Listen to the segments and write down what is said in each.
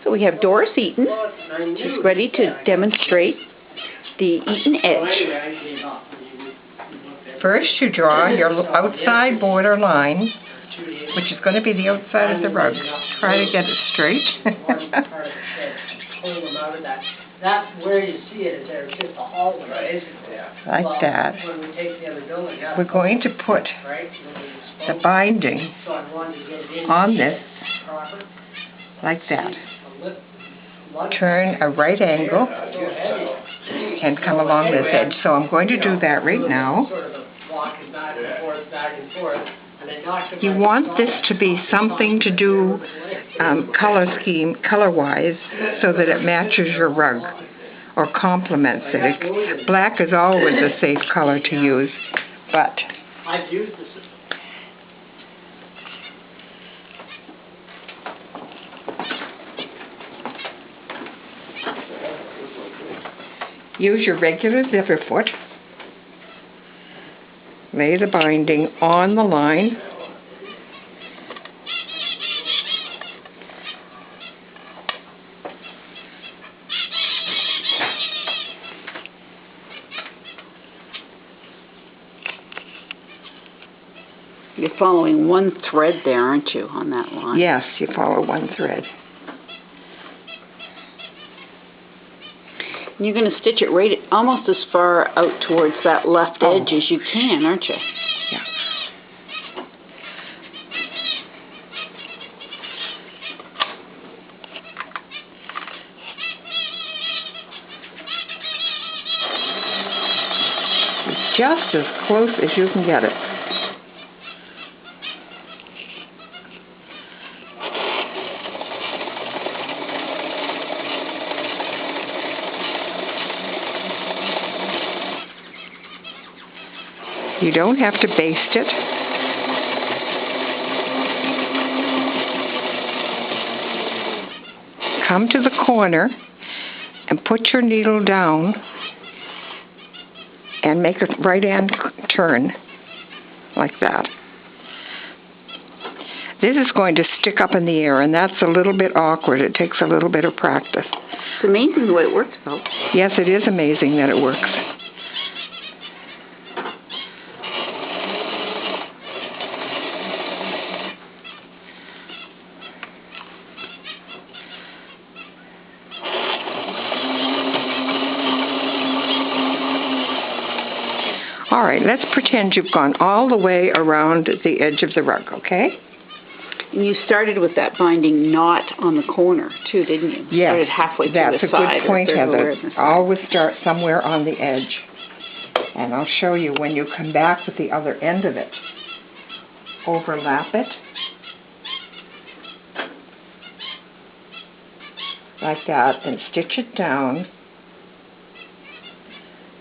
So we have Doris Eaton. She's ready to demonstrate the Eaton Edge. First you draw your outside border line, which is going to be the outside of the rug. Try to get it straight. That's where you see it, is there, it's just a hallway. Like that. We're going to put the binding on this, like that. Turn a right angle and come along this edge. So I'm going to do that right now. You want this to be something to do color-wise, so that it matches your rug or complements it. Black is always a safe color to use, but use your regular zipper foot. Lay the binding on the line. You're following one thread there, aren't you, on that line? Yes, you follow one thread. You're going to stitch it right almost as far out towards that left edge as you can, aren't you? Yeah. Just as close as you can get it. You don't have to baste it. Come to the corner and put your needle down and make a right-hand turn like that. This is going to stick up in the air, and that's a little bit awkward. It takes a little bit of practice. It's amazing the way it works, though. Yes, it is amazing that it works. All right, let's pretend you've gone all the way around the edge of the rug, okay? And you started with that binding not on the corner, too, didn't you? Yes, started halfway to that's the a side, good point, Heather. Always start somewhere on the edge. And I'll show you when you come back with the other end of it. Overlap it. Like that, and stitch it down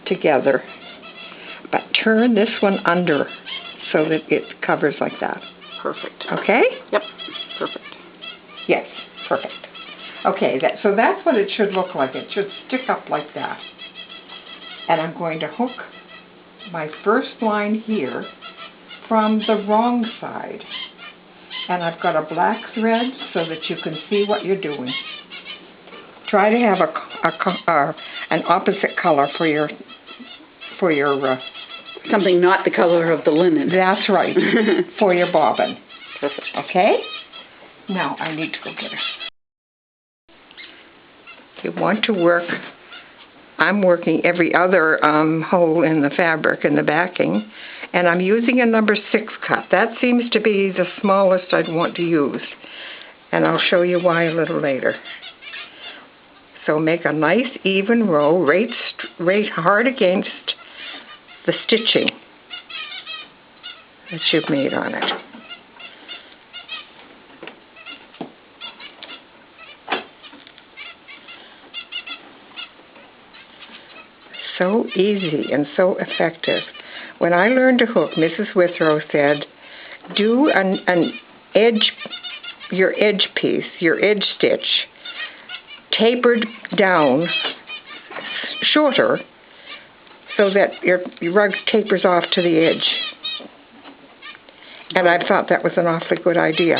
together. But turn this one under so that it covers like that. Perfect. Okay? Yep, perfect. Yes, perfect. Okay, so that's what it should look like. It should stick up like that. And I'm going to hook my first line here from the wrong side. And I've got a black thread so that you can see what you're doing. Try to have an opposite color for your something not the color of the linen. That's right, for your bobbin. Perfect. Okay? Now I need to go get her. You want to work, I'm working every other hole in the fabric in the backing, and I'm using a number 6 cut. That seems to be the smallest I'd want to use, and I'll show you why a little later. So make a nice even row right hard against the stitching that you've made on it. So easy and so effective. When I learned to hook, Mrs. Withrow said, do an edge, your edge piece, your edge stitch, tapered down shorter so that your rug tapers off to the edge. And I thought that was an awfully good idea.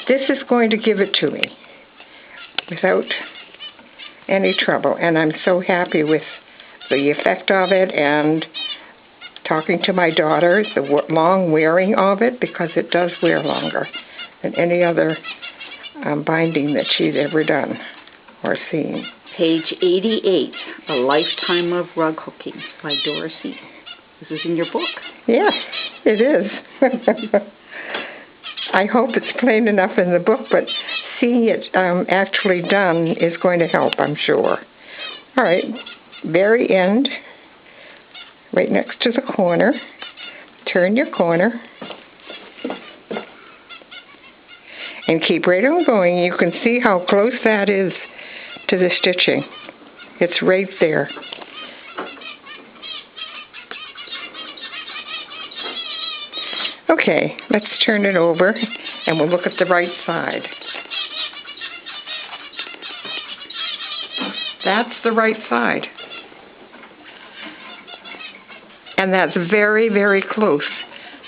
This is going to give it to me. without any trouble. And I'm so happy with the effect of it, and talking to my daughter, the long wearing of it, because it does wear longer than any other binding that she's ever done or seen. Page 88, A Lifetime of Rug Hooking by Doris Eaton. This is in your book. Yes, it is. I hope it's plain enough in the book, but seeing it actually done is going to help, I'm sure. All right, very end, right next to the corner. Turn your corner. And keep right on going. You can see how close that is to the stitching. It's right there. Okay, let's turn it over and we'll look at the right side. That's the right side. And that's very, very close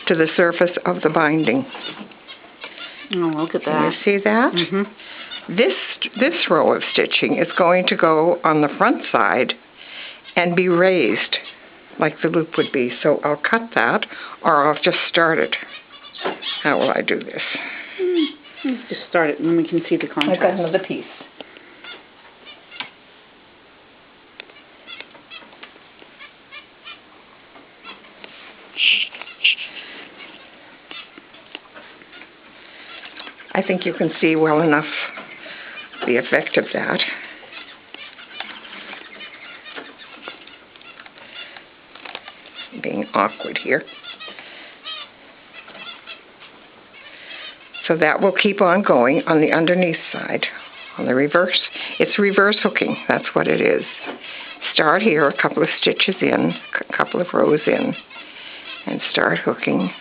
to the surface of the binding. Oh, look at that. Can you see that? Mm-hmm. This row of stitching is going to go on the front side and be raised like the loop would be. So I'll cut that, or I'll just start it. How will I do this? Just start it and then we can see the contrast. I've got another piece. I think you can see well enough the effect of that. Being awkward here. So that will keep on going on the underneath side. On the reverse, it's reverse hooking. That's what it is. Start here, a couple of stitches in, a couple of rows in, and start hooking.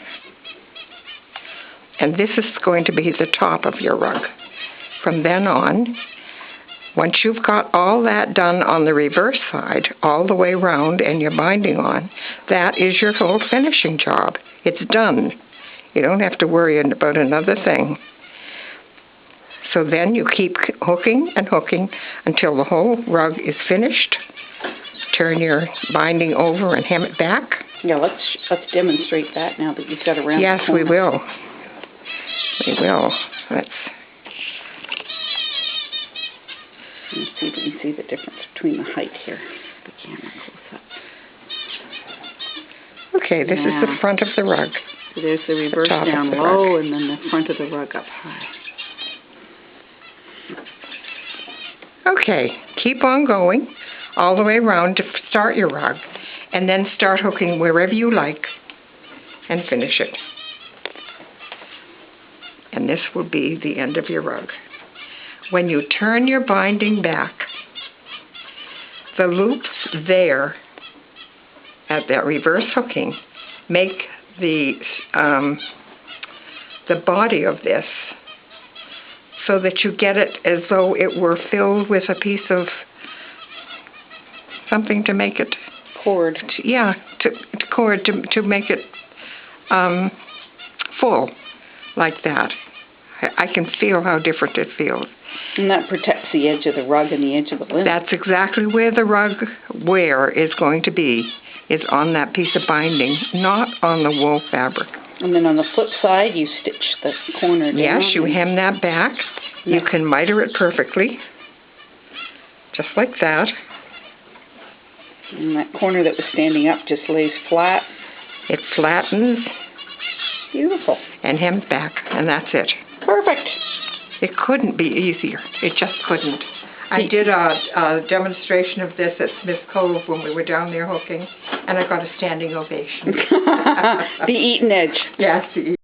And this is going to be the top of your rug. From then on, once you've got all that done on the reverse side, all the way around, and you're binding on, that is your whole finishing job. It's done. You don't have to worry about another thing. So then you keep hooking and hooking until the whole rug is finished. Turn your binding over and hem it back. Yeah, let's demonstrate that now that you've got around. Yes, we will. We will. Let's see if we can see the difference between the height here. The camera close up. Okay, this is the front of the rug. So there's the reverse down low and then the front of the rug up high. Okay, keep on going all the way around to start your rug, and then start hooking wherever you like and finish it. And this will be the end of your rug. When you turn your binding back, the loops there at that reverse hooking make the body of this so that you get it as though it were filled with a piece of something to make it cord. To make it full like that. I can feel how different it feels. And that protects the edge of the rug and the edge of the linen. That's exactly where the rug wear is going to be, is on that piece of binding, not on the wool fabric. And then on the flip side, you stitch the corner down. Yes, you hem that back. You can miter it perfectly, just like that. And that corner that was standing up just lays flat. It flattens. Beautiful. And hems back, and that's it. Perfect. It couldn't be easier. It just couldn't. I did a demonstration of this at Smith Cove when we were down there hooking, and I got a standing ovation. The Eaton Edge. Yes, the